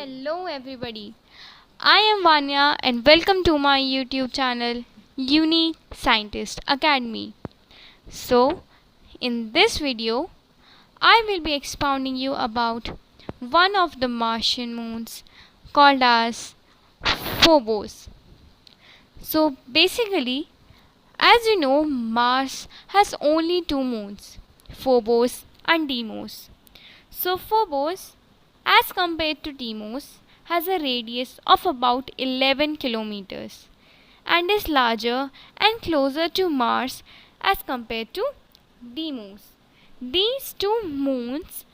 Hello everybody. I am Vanya and welcome to my YouTube channel Unique Scientist Academy. So, in this video, I will be expounding you about one of the Martian moons called as Phobos. So, basically, as you know, Mars has only two moons, Phobos and Deimos. So, Phobos, as compared to Deimos, has a radius of about 11 kilometers and is larger and closer to Mars as compared to Deimos. These two moons,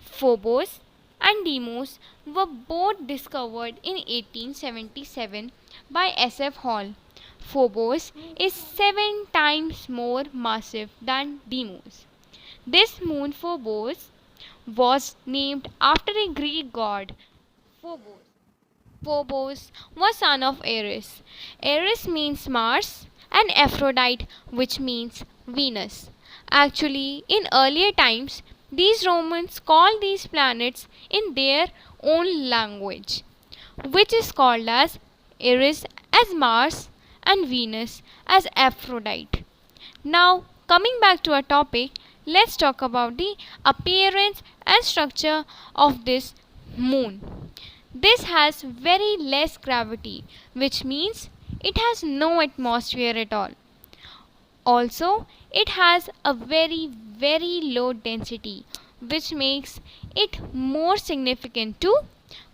Phobos and Deimos, were both discovered in 1877 by S.F. Hall. Phobos is 7 times more massive than Deimos. This moon, Phobos, was named after a Greek god, Phobos. Phobos was son of Ares. Ares means Mars and Aphrodite, which means Venus. Actually, in earlier times, these Romans called these planets in their own language, which is called as Ares as Mars and Venus as Aphrodite. Now, coming back to our topic, let's talk about the appearance and structure of this moon. This has very less gravity, which means it has no atmosphere at all. Also, it has a very low density, which makes it more significant to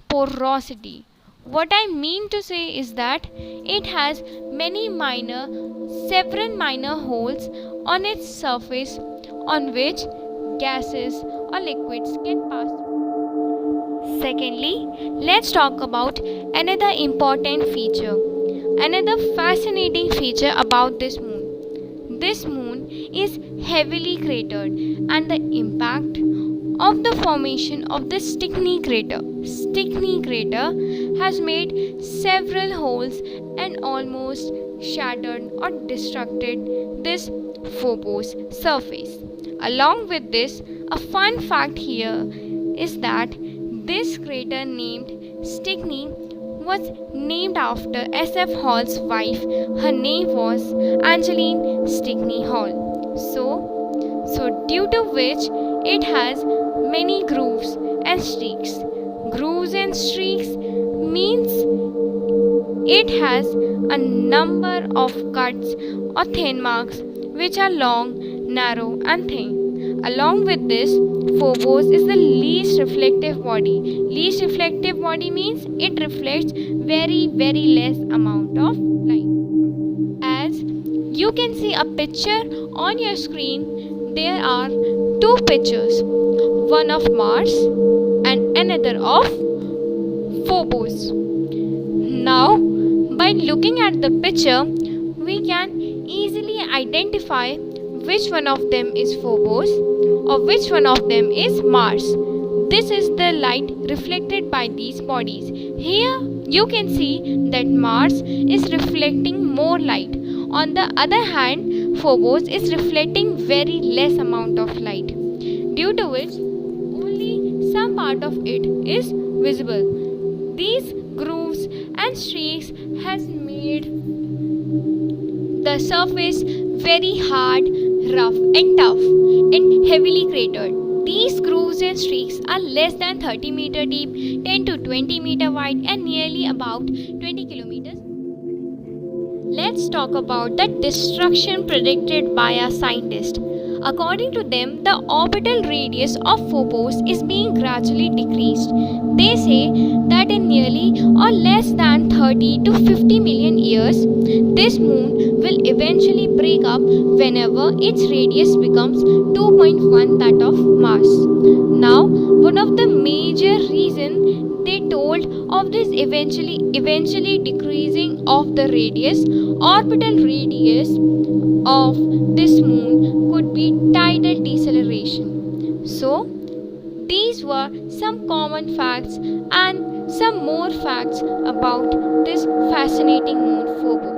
porosity. What I mean to say is that it has several minor holes on its surface on which gases or liquids can pass through. Secondly, let's talk about another important feature, another fascinating feature about this moon. This moon is heavily cratered, and the impact of the formation of the Stickney crater has made several holes and almost shattered or destructed this Phobos surface. Along with this, a fun fact here is that this crater named Stickney was named after S.F. Hall's wife. Her name was Angeline Stickney Hall. So due to which it has many grooves and streaks. Grooves and streaks means it has a number of cuts or thin marks which are long, narrow and thin. Along with this, Phobos is the least reflective body. Least reflective body means it reflects very less amount of light. As you can see a picture on your screen, there are two pictures, one of Mars and another of Phobos. Now, by looking at the picture, we can easily identify which one of them is Phobos or which one of them is Mars. This is the light reflected by these bodies. Here you can see that Mars is reflecting more light. On the other hand, Phobos is reflecting very less amount of light, due to which only some part of it is visible. These grooves and streaks has made the surface very hard, rough and tough and heavily cratered. These grooves and streaks are less than 30 meter deep, 10 to 20 meter wide and nearly about 20 kilometers. Let's talk about the destruction predicted by our scientists. According to them, the orbital radius of Phobos is being gradually decreased. They say that in nearly or less than 30 to 50 million years, this moon will eventually break up whenever its radius becomes 2.1 that of Mars. Now, one of the major reasons they told of this eventually decreasing of the orbital radius of this moon could be tidal deceleration. So, these were some common facts and some more facts about this fascinating moon Phobos.